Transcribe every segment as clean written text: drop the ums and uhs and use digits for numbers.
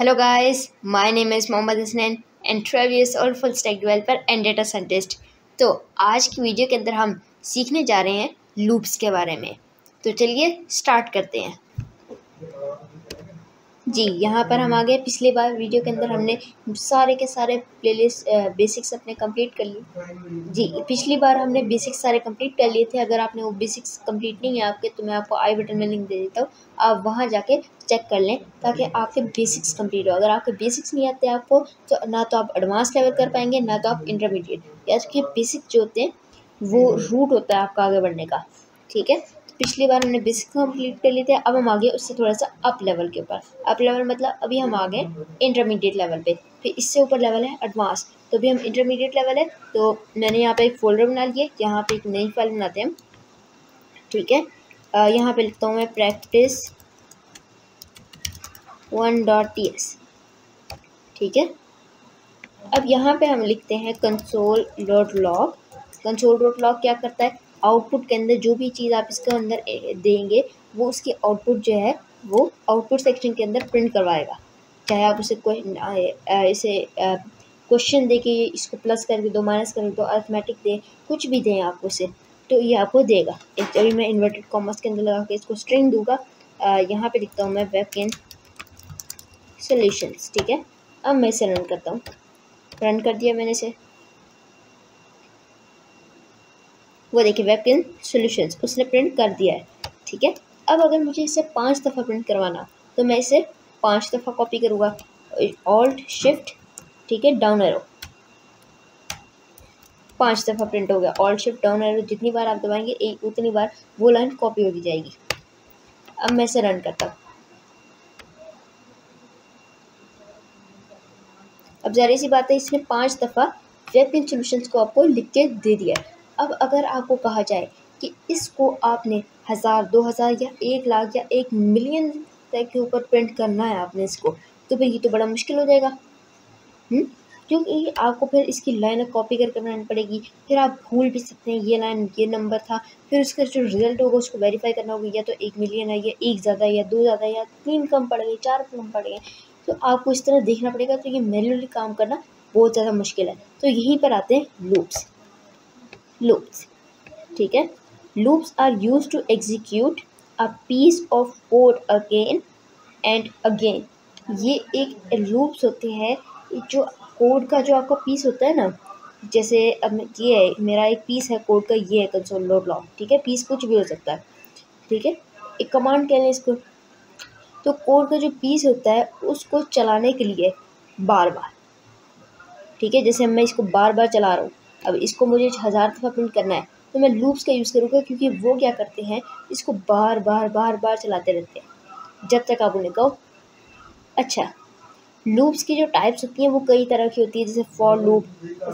Hello guys, my name is Mohammad Hasnain and 12 years old full stack developer and data scientist। तो आज की video के अंदर हम सीखने जा रहे हैं लूप्स के बारे में। तो चलिए स्टार्ट करते हैं। जी, यहाँ पर हम आ गए। पिछली बार वीडियो के अंदर हमने सारे के सारे प्लेलिस्ट बेसिक्स अपने कंप्लीट कर लिए। जी, पिछली बार हमने बेसिक्स सारे कंप्लीट कर लिए थे। अगर आपने वो बेसिक्स कंप्लीट नहीं है आपके, तो मैं आपको आई बटन में लिंक दे देता हूँ, आप वहाँ जाके चेक कर लें ताकि आपके बेसिक्स कंप्लीट हो। अगर आपके बेसिक्स नहीं आते आपको, तो ना तो आप एडवांस लेवल कर पाएंगे, ना तो आप इंटरमीडिएट। या उसके बेसिक जो होते हैं वो रूट होता है आपका आगे बढ़ने का। ठीक है, पिछली बार हमने बेसिक कंप्लीट कर लिए थे। अब हम आ गए उससे थोड़ा सा अप लेवल के ऊपर। अप लेवल मतलब अभी हम आ गए इंटरमीडिएट लेवल पे, फिर इससे ऊपर लेवल है एडवांस। तो अभी हम इंटरमीडिएट लेवल है, तो मैंने यहाँ पे एक फोल्डर बना लिया, यहाँ पे एक नई फाइल बनाते हैं। ठीक है, यहाँ पे लिखता हूँ मैं practice1.ts। ठीक है, अब यहाँ पे हम लिखते हैं console.log। console.log क्या करता है, आउटपुट के अंदर जो भी चीज़ आप इसके अंदर देंगे वो उसकी आउटपुट जो है वो आउटपुट सेक्शन के अंदर प्रिंट करवाएगा। चाहे आप उसे क्वेश्चन दे के इसको प्लस करके दो, माइनस करके दो, अर्थमेटिक दे, कुछ भी दें आप उसे, तो ये आपको देगा। अभी मैं इन्वर्टेड कॉमर्स के अंदर लगा के इसको स्ट्रिंग दूंगा। यहाँ पे लिखता हूँ मैं वेबकिन सॉल्यूशंस। ठीक है, अब मैं इसे रन करता हूँ। रन कर दिया मैंने इसे, वो देखिए वेबकिन सॉल्यूशंस उसने प्रिंट कर दिया है। ठीक है, अब अगर मुझे इसे 5 दफ़ा प्रिंट करवाना, तो मैं इसे 5 दफ़ा कॉपी करूँगा, ऑल्ट शिफ्ट, ठीक है, डाउन एरो, 5 दफ़ा प्रिंट हो गया। ऑल्ट शिफ्ट डाउन एरो जितनी बार आप दबाएंगे उतनी बार वो लाइन कॉपी होती जाएगी। अब मैं इसे रन करता हूँ। अब ज़ाहिर सी बात है, इसने 5 दफ़ा वेबकिन सॉल्यूशंस को आपको लिख के दे दिया है। अब अगर आपको कहा जाए कि इसको आपने 1000, 2000 या 1 लाख या 1 मिलियन तक के ऊपर प्रिंट करना है आपने इसको, तो फिर ये तो बड़ा मुश्किल हो जाएगा। क्योंकि आपको फिर इसकी लाइन कॉपी करके बनानी पड़ेगी। फिर आप भूल भी सकते हैं ये लाइन ये नंबर था, फिर उसका जो रिजल्ट होगा उसको वेरीफाई करना होगा, या तो 1 मिलियन है, या 1 ज़्यादा, या 2 ज़्यादा, या 3 कम पड़ गए, 4 कम पड़ गए। तो आपको इस तरह देखना पड़ेगा। तो ये मैन्युअली काम करना बहुत ज़्यादा मुश्किल है। तो यहीं पर आते हैं लूप्स। ठीक है, loops are used to execute a piece of code again and again. ये एक लूप्स होते हैं जो कोड का जो आपका पीस होता है ना, जैसे अब ये है मेरा एक पीस है कोड का, ये है console.log। ठीक है, पीस कुछ भी हो सकता है। ठीक है, एक कमांड कह लें इसको। तो कोड का जो पीस होता है उसको चलाने के लिए बार बार, ठीक है, जैसे मैं इसको बार बार चला रहा हूँ, अब इसको मुझे 1000 दफ़ा प्रिंट करना है, तो मैं लूप्स का यूज़ करूँगा, क्योंकि वो क्या करते हैं, इसको बार बार चलाते रहते हैं जब तक आप उन्हें कहो। अच्छा, लूप्स की जो टाइप्स होती हैं वो कई तरह की होती है, जैसे for loop,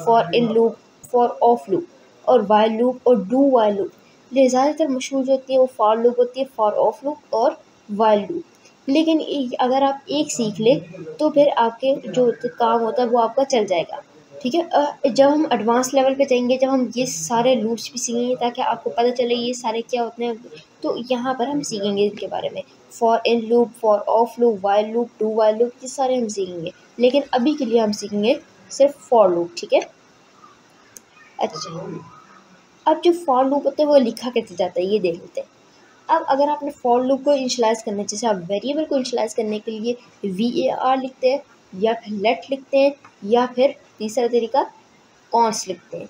for in loop, for of loop, और वाइल लूप और डू वाइल लूप। ये ज़्यादातर मशहूर जो होती है वो फॉर लूप होती है, फॉर ऑफ लूप और वाइल लूप। लेकिन अगर आप एक सीख ले तो फिर आपके जो काम होता है वो आपका चल जाएगा। ठीक है, जब हम एडवांस लेवल पे जाएंगे, जब हम ये सारे लूप्स भी सीखेंगे ताकि आपको पता चले ये सारे क्या होते हैं, तो यहाँ पर हम सीखेंगे इनके बारे में। For in loop, for of loop, while loop, do while loop, ये सारे हम सीखेंगे। लेकिन अभी के लिए हम सीखेंगे सिर्फ फॉर लूप। ठीक है, अच्छा, अब जो फॉर लूप होता है वो लिखा कैसे जाता है ये देख लेते हैं। अब अगर आपने फॉर लूप को इनिशियलाइज़ करना है, जैसे आप वेरिएबल को इनिशियलाइज़ करने के लिए var लिखते हैं, या फिर लेट लिखते हैं, या फिर तीसरा तरीका कॉन्स्ट लिखते हैं।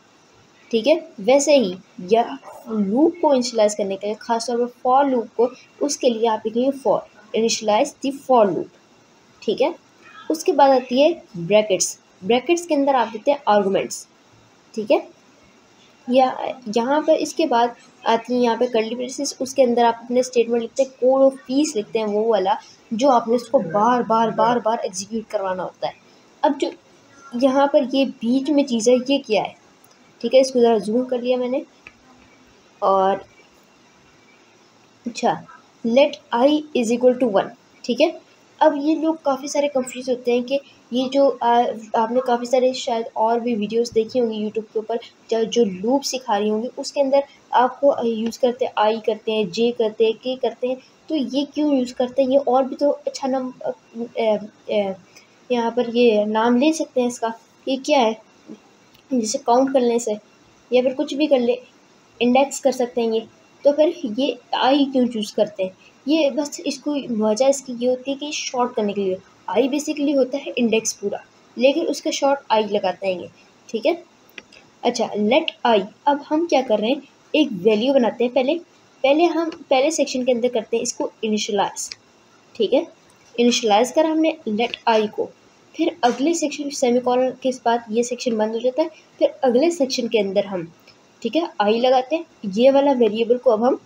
ठीक है, वैसे ही या लूप को इनिशियलाइज़ करने के लिए, खासतौर पर फॉर लूप को, उसके लिए आप लिखेंगे for initialize the for loop. ठीक है, उसके बाद आती है ब्रैकेट्स। ब्रैकेट्स के अंदर आप देते हैं आर्गुमेंट्स। ठीक है, या यहाँ पर इसके बाद आती है यहाँ पे कर्ली ब्रेसेस। उसके अंदर आप अपने स्टेटमेंट लिखते हैं, कोड ऑफ पीस लिखते हैं, वो वाला जो आपने उसको बार बार एग्जीक्यूट करवाना होता है। अब जो यहाँ पर ये बीच में चीज़ है ये क्या है, ठीक है, इसको ज़रा जूम कर लिया मैंने। और अच्छा, लेट i = 1। ठीक है, अब ये लोग काफ़ी सारे कंफ्यूज होते हैं कि ये जो आपने काफ़ी सारे शायद और भी वीडियोस देखी होंगी यूट्यूब के ऊपर जो लूप सिखा रही होंगी, उसके अंदर आपको यूज़ करते हैं आई करते हैं, जे करते हैं, के करते हैं। तो ये क्यों यूज़ करते हैं? ये और भी तो अच्छा नाम यहाँ पर ये नाम ले सकते हैं इसका। ये क्या है? जैसे काउंट करने से या फिर कुछ भी कर ले, इंडेक्स कर सकते हैं ये। तो फिर ये आई क्यों चूज़ करते हैं? ये बस इसको वजह इसकी ये होती है कि शॉर्ट करने के लिए। आई बेसिकली होता है इंडेक्स पूरा, लेकिन उसका शॉर्ट आई लगाते हैं ये, ठीक है। अच्छा, लेट आई। अब हम क्या कर रहे हैं, एक वैल्यू बनाते हैं। पहले सेक्शन के अंदर करते हैं इसको इनिशियलाइज, ठीक है। इनिशियलाइज करा हमने लेट आई को, फिर अगले सेक्शन सेमीकोलन के बाद ये सेक्शन बंद हो जाता है। फिर अगले सेक्शन के अंदर हम, ठीक है, आई लगाते हैं। ये वाला वेरिएबल को अब हम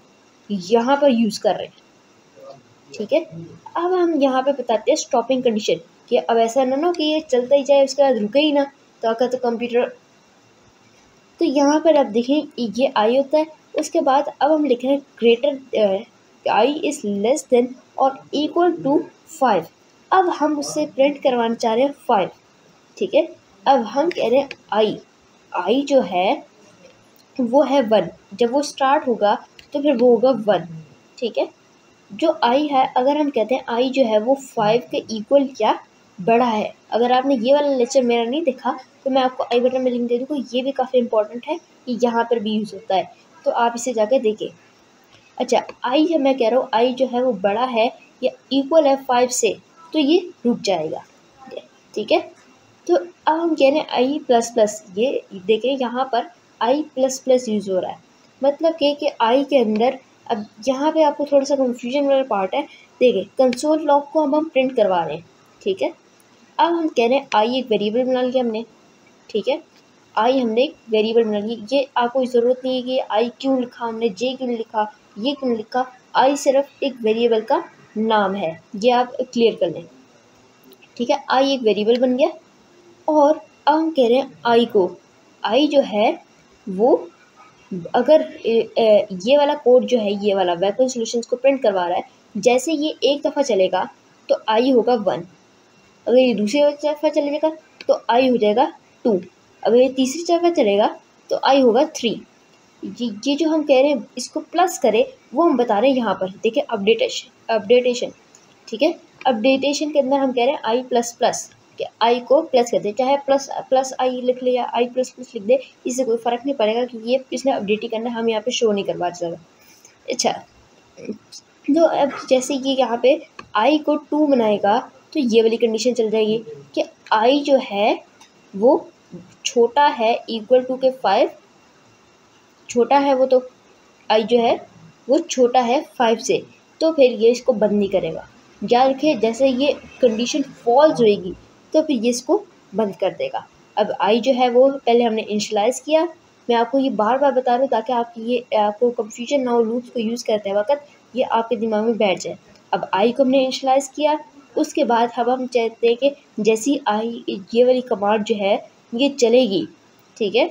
यहाँ पर यूज़ कर रहे हैं, ठीक है। अब हम यहाँ पे बताते हैं स्टॉपिंग कंडीशन, कि अब ऐसा ना हो कि ये चलता ही जाए उसके बाद रुके ही ना, तो अगर तो कंप्यूटर। तो यहाँ पर आप देखें ये आई होता है। उसके बाद अब हम लिख रहे हैं greater I is less than और इक्वल टू 5। अब हम उससे प्रिंट करवाना चाह रहे हैं 5, ठीक है। अब हम कह रहे हैं आई जो है वो है 1। जब वो स्टार्ट होगा तो फिर वो होगा 1, ठीक है। जो आई है, अगर हम कहते हैं आई जो है वो 5 के इक्वल या बड़ा है। अगर आपने ये वाला लेक्चर मेरा नहीं देखा तो मैं आपको आई बटन में लिंक दे दूँगा। ये भी काफ़ी इंपॉर्टेंट है, कि यहाँ पर भी यूज़ होता है, तो आप इसे जाकर देखें। अच्छा, आई है, मैं कह रहा हूँ आई जो है वो बड़ा है या इक्वल है 5 से, तो ये रुक जाएगा, ठीक है। तो अब हम कह रहे हैं आई प्लस प्लस। ये देखें यहाँ पर आई प्लस प्लस यूज़ हो रहा है, मतलब कि आई के अंदर। अब यहाँ पे आपको थोड़ा सा कंफ्यूजन वाला पार्ट है। देखिए, कंसोल लॉग को हम प्रिंट करवा रहे हैं, ठीक है। अब हम कह रहे हैं आई एक वेरिएबल बना लिया हमने, ठीक है। आई हमने एक वेरिएबल बना ली। ये आपको ज़रूरत नहीं है कि आई क्यों लिखा हमने, जे क्यों लिखा, ये क्यों लिखा। आई सिर्फ एक वेरिएबल का नाम है, ये आप क्लियर कर लें, ठीक है। आई एक वेरिएबल बन गया। और अब हम कह रहे हैं आई जो है वो, अगर ये वाला कोड जो है, ये वाला वेपन सॉल्यूशंस को प्रिंट करवा रहा है, जैसे ये एक दफ़ा चलेगा तो आई होगा 1। अगर ये दूसरी दफ़ा चलेगा तो आई हो जाएगा 2। अगर ये तीसरी दफ़ा चलेगा तो आई होगा 3। ये जो हम कह रहे हैं इसको प्लस करें, वो हम बता रहे हैं यहाँ पर। देखिए, अपडेटेशन, ठीक है। अपडेटेशन के अंदर हम कह रहे हैं आई प्लस प्लस, कि आई को प्लस कर दे, चाहे प्लस प्लस आई लिख ले या आई प्लस प्लस लिख दे, इससे कोई फ़र्क नहीं पड़ेगा, क्योंकि ये इसने अपडेट ही करना है, हम यहाँ पे शो नहीं करवा ज़्यादा। अच्छा, तो अब जैसे ये यहाँ पे आई को 2 बनाएगा तो ये वाली कंडीशन चल जाएगी कि आई जो है वो छोटा है इक्वल टू के 5, छोटा है वो, तो आई जो है वो छोटा है 5 से, तो फिर ये इसको बंद नहीं करेगा। याद रखिए, जैसे ये कंडीशन फॉल्स होएगी तो फिर ये इसको बंद कर देगा। अब आई जो है वो पहले हमने इनिशियलाइज़ किया। मैं आपको ये बार बार बता रहा हूँ ताकि आपको कंफ्यूजन ना हो, लूप्स को यूज़ करते वक्त ये आपके दिमाग में बैठ जाए। अब आई को हमने इनिशियलाइज़ किया, उसके बाद अब हम चाहते हैं कि जैसी आई ये वाली कमांड जो है ये चलेगी, ठीक है,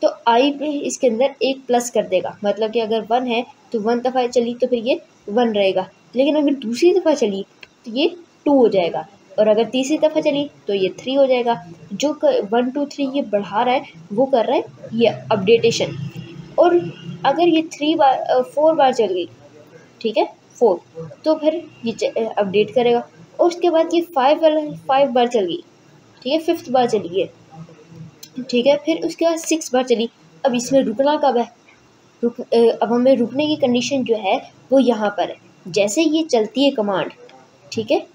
तो आई पे इसके अंदर एक प्लस कर देगा। मतलब कि अगर 1 है तो 1 दफ़ा चली तो फिर ये 1 रहेगा, लेकिन अगर दूसरी दफ़ा चली तो ये 2 हो जाएगा, और अगर तीसरी दफ़ा चली तो ये 3 हो जाएगा। जो 1 2 3 ये बढ़ा रहा है वो कर रहा है ये अपडेटेशन। और अगर ये 4 बार चल गई, ठीक है, 4, तो फिर ये अपडेट करेगा। और उसके बाद ये 5 बार चल गई, ठीक है, 5th बार चली है, ठीक है, फिर उसके बाद 6 बार चली। अब इसमें रुकना कब है? अब हमें रुकने की कंडीशन जो है वो यहाँ पर है। जैसे ये चलती है कमांड, ठीक है,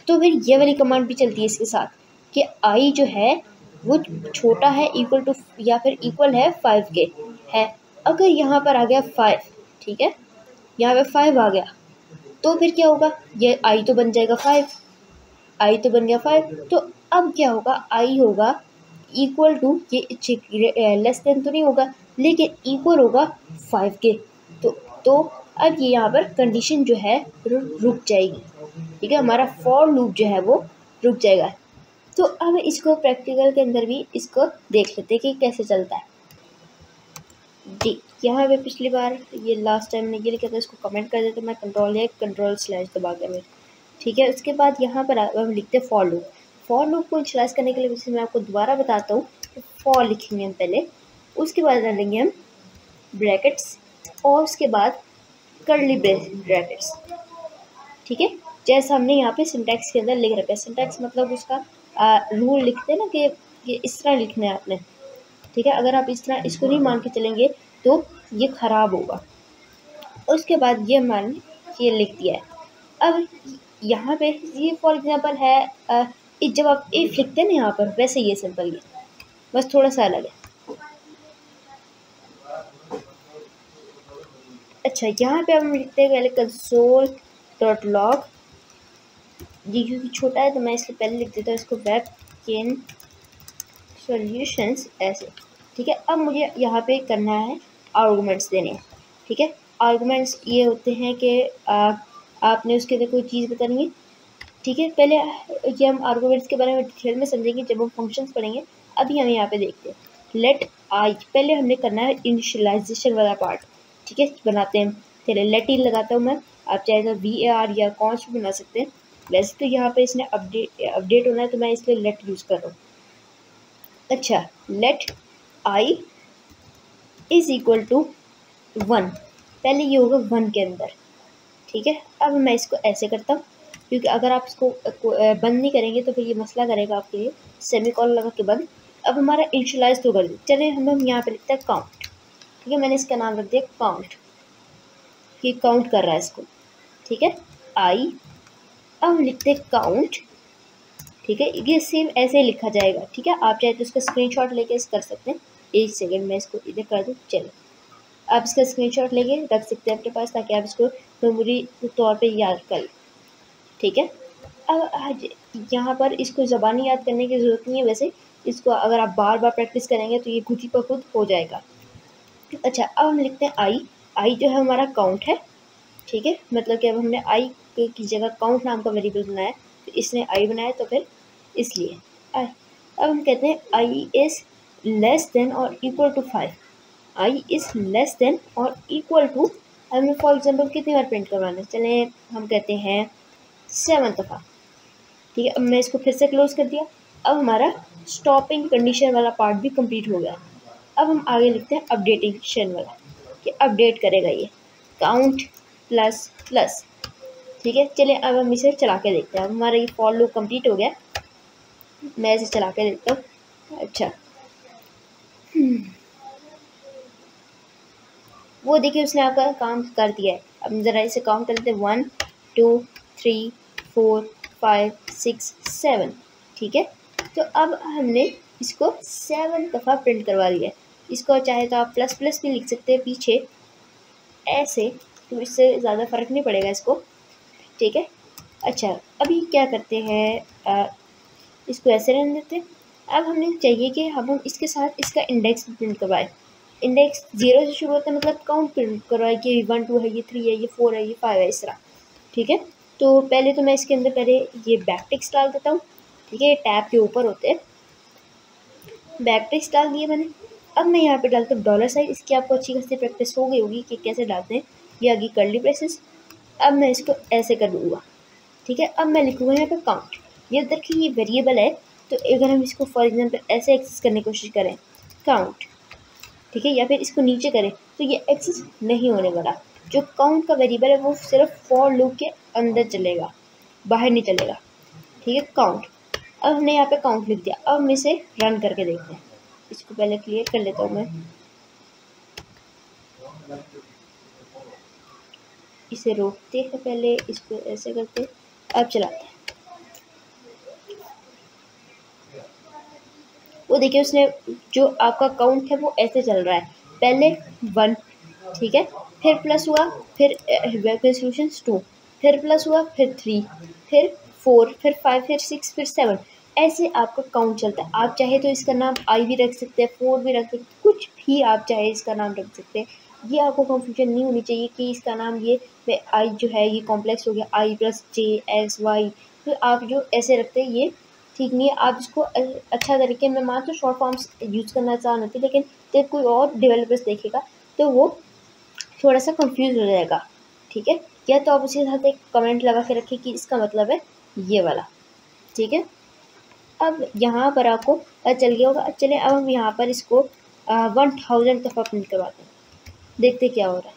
तो फिर ये वाली कमांड भी चलती है इसके साथ, कि आई जो है वो छोटा है इक्वल टू या फिर इक्वल है 5 के है। अगर यहाँ पर आ गया 5, ठीक है, यहाँ पे 5 आ गया, तो फिर क्या होगा, ये आई तो बन जाएगा 5, आई तो बन गया 5। तो अब क्या होगा, आई होगा इक्वल टू, ये लेस देन तो नहीं होगा, लेकिन इक्वल होगा 5 के। तो अब ये यहाँ पर कंडीशन जो है रुक जाएगी, ठीक है, हमारा फॉर लूप जो है वो रुक जाएगा। तो अब इसको प्रैक्टिकल के अंदर भी इसको देख लेते हैं कि कैसे चलता है। जी, यहाँ पे पिछली बार ये लास्ट टाइम ने ये लिखा था, इसको कमेंट कर देते, मैं कंट्रोल// दबा कर ठीक है। उसके बाद यहाँ पर हम लिखते हैं फॉर लूप। फॉर लूप को इनिशियलाइज करने के लिए वैसे मैं आपको दोबारा बताता हूँ। फॉर लिखेंगे हम पहले, उसके बाद डालेंगे हम ब्रैकेट्स और उसके बाद कर्ली ब्रैकेट्स। ठीक है, जैसा हमने यहाँ पे सिंटैक्स के अंदर लिख रखा है। सिंटैक्स मतलब उसका रूल लिखते हैं ना कि ये इस तरह लिखना है आपने। ठीक है, अगर आप इस तरह इसको नहीं मान के चलेंगे तो ये ख़राब होगा। उसके बाद ये हमने ये लिख दिया है। अब यहाँ पे ये फॉर एग्जांपल है जब आप इफ लिखते हैं ना यहाँ पर, वैसे ये सिंपल ये बस थोड़ा सा अलग है। अच्छा, यहाँ पे हम लिखते हैं पहले console.log। ये क्योंकि छोटा है तो मैं इसके पहले लिख देता हूँ इसको webkit solutions ऐसे। ठीक है, अब मुझे यहाँ पे करना है आर्गूमेंट्स देने हैं। ठीक है, आर्गूमेंट्स ये होते हैं कि आपने उसके अंदर कोई चीज़ बतानी है। ठीक है, पहले ये हम आर्गूमेंट्स के बारे में डिटेल में समझेंगे जब हम फंक्शंस पढ़ेंगे। अभी हम यहाँ पे देखते हैं लेट आई। पहले हमने करना है इनिशियलाइजेशन वाला पार्ट। ठीक है, बनाते हैं चलिए लेट इन लगाता हूँ मैं। आप चाहे तो var या कॉन्स्ट बना सकते हैं। वैसे तो यहाँ पे इसने अपडेट होना है तो मैं इसलिए लेट यूज़ कर रहा हूँ। अच्छा, let I is equal to 1। पहले ये होगा 1 के अंदर। ठीक है, अब मैं इसको ऐसे करता हूँ क्योंकि अगर आप इसको बंद नहीं करेंगे तो फिर ये मसला करेगा आपके लिए। सेमीकोलन लगा के बंद। अब हमारा इनिशियलाइज तो कर दिया। चलिए हम यहाँ पे लिखते हैं काउंट। ठीक है, मैंने इसका नाम रख दिया काउंट, ये काउंट कर रहा है इसको। ठीक है, आई। अब हम लिखते हैं काउंट। ठीक है, ये सेम ऐसे ही लिखा जाएगा। ठीक है, आप चाहे तो इसका स्क्रीनशॉट लेके कर सकते हैं। एक सेकेंड में इसको इधर कर दूँ। चलो, आप इसका स्क्रीनशॉट लेके रख सकते हैं अपने पास ताकि आप इसको मेमोरी के तौर पे याद कर लें। ठीक है, अब यहाँ पर इसको ज़बानी याद करने की ज़रूरत नहीं है। वैसे इसको अगर आप बार बार प्रैक्टिस करेंगे तो ये खुद ही पर खुद हो जाएगा। अच्छा, अब हम लिखते हैं आई। आई जो है हमारा काउंट है। ठीक है, मतलब कि अब हमने आई की जगह काउंट नाम का वेरिएबल बनाया तो इसने आई बनाया तो फिर इसलिए आई। अब हम कहते हैं आई इज़ लेस देन और equal to 5। I is less than और इक्वल टू, हमें फॉर एग्जाम्पल कितनी बार प्रिंट करवाना है। चले हम कहते हैं 7 दफ़ा। ठीक है, अब मैं इसको फिर से क्लोज कर दिया। अब हमारा स्टॉपिंग कंडीशन वाला पार्ट भी कंप्लीट हो गया। अब हम आगे लिखते हैं अपडेटेशन वाला कि अपडेट करेगा ये काउंट प्लस प्लस। ठीक है, चलिए अब हम इसे चला के देखते हैं। अब हमारा ये फॉर लूप कंप्लीट हो गया। मैं इसे चला के देखता हूँ। अच्छा, वो देखिए उसने आपका काम कर दिया है। अब ज़रा इसे काउंट कर लेते हैं 1 2 3 4 5 6 7। ठीक है, तो अब हमने इसको 7 दफ़ा प्रिंट करवा दिया है। इसको चाहे तो आप प्लस प्लस भी लिख सकते हैं पीछे ऐसे, तो इससे ज़्यादा फ़र्क नहीं पड़ेगा इसको। ठीक है, अच्छा अभी क्या करते हैं, इसको ऐसे रहने देते हैं। अब हमें चाहिए कि हम इसके साथ इसका इंडेक्स प्रिंट करवाएं। इंडेक्स 0 से शुरू होता है, मतलब काउंट प्रिंट करवाए कि 1 2 है, ये 3 है, ये 4 है, ये 5 है, इस तरह। ठीक है, तो पहले तो मैं इसके अंदर पहले ये बैकटिक्स डाल देता हूँ। ठीक है, टैब के ऊपर होते हैं। बैकटिक्स डाल दिए मैंने। अब मैं यहाँ पे डालता हूँ $। इसकी आपको अच्छी खासी प्रैक्टिस हो गई होगी कि कैसे डालते हैं। ये आगे कर्ली ब्रेसेस। अब मैं इसको ऐसे कर दूँगा। ठीक है, अब मैं लिखूँगा यहाँ पे काउंट। ये देखिए ये वेरिएबल है, तो अगर हम इसको फॉर एग्जांपल ऐसे एक्सेस करने की कोशिश करें काउंट, ठीक है, या फिर इसको नीचे करें तो ये एक्सेस नहीं होने वाला। जो काउंट का वेरिएबल है वो सिर्फ फॉर लूप के अंदर चलेगा, बाहर नहीं चलेगा। ठीक है, काउंट। अब हमने यहाँ पे काउंट लिख दिया। अब हम इसे रन करके देखते हैं। इसको पहले क्लियर कर लेता हूँ मैं, इसे रोकते हैं पहले, इसको ऐसे करते हैं। अब चलाते हैं। वो देखिए उसने जो आपका काउंट है वो ऐसे चल रहा है। पहले 1, ठीक है, फिर प्लस हुआ, फिर वेब सॉल्यूशंस 2, फिर प्लस हुआ, फिर 3, फिर 4, फिर 5, फिर 6, फिर 7। ऐसे आपका काउंट चलता है। आप चाहे तो इसका नाम आई भी रख सकते हैं, 4 भी रख सकते हैं, कुछ भी आप चाहे इसका नाम रख सकते हैं। ये आपको कंफ्यूजन नहीं होनी चाहिए कि इसका नाम ये आई जो है ये कॉम्प्लेक्स हो गया आई प्लस जे एक्स वाई, तो आप जो ऐसे रखते हैं ये ठीक नहीं है। आप इसको अच्छा तरीके में मान तो शॉर्ट फॉर्म्स यूज़ करना आसान होती है, लेकिन जब कोई और डेवलपर्स देखेगा तो वो थोड़ा सा कंफ्यूज हो जाएगा। ठीक है, या तो आप उसके साथ एक कमेंट लगा के रखिए कि इसका मतलब है ये वाला। ठीक है, अब यहाँ पर आपको पता चल गया होगा। चलिए अब हम यहाँ पर इसको 1000 दफ़ा प्रिंट करवाते हैं, देखते क्या हो रहा है।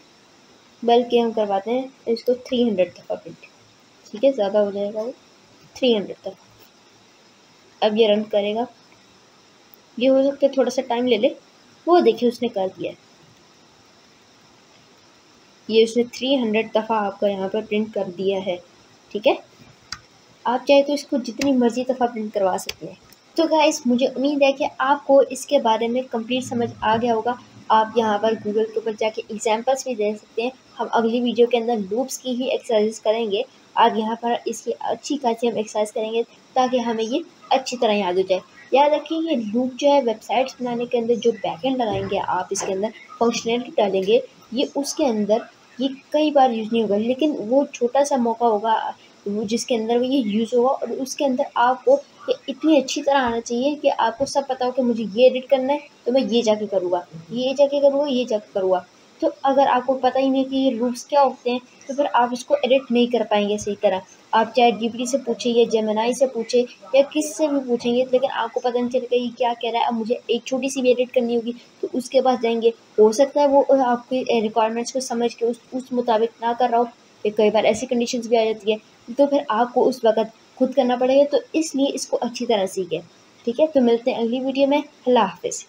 बल्कि हम करवाते हैं इसको 300 दफ़ा प्रिंट। ठीक है, ज़्यादा हो जाएगा वो, 300 दफ़ा। अब ये रन करेगा, ये हो सकता है थोड़ा सा टाइम ले ले। वो देखिए उसने कर दिया, ये उसने 300 दफ़ा आपका यहाँ पर प्रिंट कर दिया है। ठीक है, आप चाहे तो इसको जितनी मर्ज़ी दफ़ा प्रिंट करवा सकते हैं। तो गाइस मुझे उम्मीद है कि आपको इसके बारे में कंप्लीट समझ आ गया होगा। आप यहाँ पर गूगल के ऊपर जाके एग्जांपल्स भी दे सकते हैं। हम अगली वीडियो के अंदर लूप्स की ही एक्सरसाइज करेंगे। आप यहाँ पर इसकी अच्छी खासी हम एक्सरसाइज करेंगे ताकि हमें ये अच्छी तरह याद हो जाए। याद रखिए ये लूप जो है वेबसाइट्स बनाने के अंदर जो बैकएंड लगाएंगे आप, इसके अंदर फंक्शनलिटी डालेंगे, ये उसके अंदर ये कई बार यूज़ नहीं होगा, लेकिन वो छोटा सा मौका होगा वो जिसके अंदर वो ये यूज़ होगा, और उसके अंदर आपको ये इतनी अच्छी तरह आना चाहिए कि आपको सब पता हो कि मुझे ये एडिट करना है तो मैं ये जाके करूँगा, ये जाके करूँगा, ये जाके करूँगा। तो अगर आपको पता ही नहीं कि ये लूप्स क्या होते हैं तो फिर आप इसको एडिट नहीं कर पाएंगे सही तरह। आप चाहे जीपीटी से पूछे या जेमिनी से पूछे या किससे भी पूछेंगे, लेकिन आपको पता नहीं चलेगा ये क्या कह रहा है। अब मुझे एक छोटी सी भी एडिट करनी होगी तो उसके पास जाएंगे, हो सकता है वो आपकी रिक्वायरमेंट्स को समझ के उस मुताबिक ना कर रहा हो। कई बार ऐसी कंडीशंस भी आ जाती है, तो फिर आपको उस वक़्त खुद करना पड़ेगा। तो इसलिए इसको अच्छी तरह सीखें। ठीक है, तो मिलते हैं अगली वीडियो में। अल्लाह हाफ़िज़।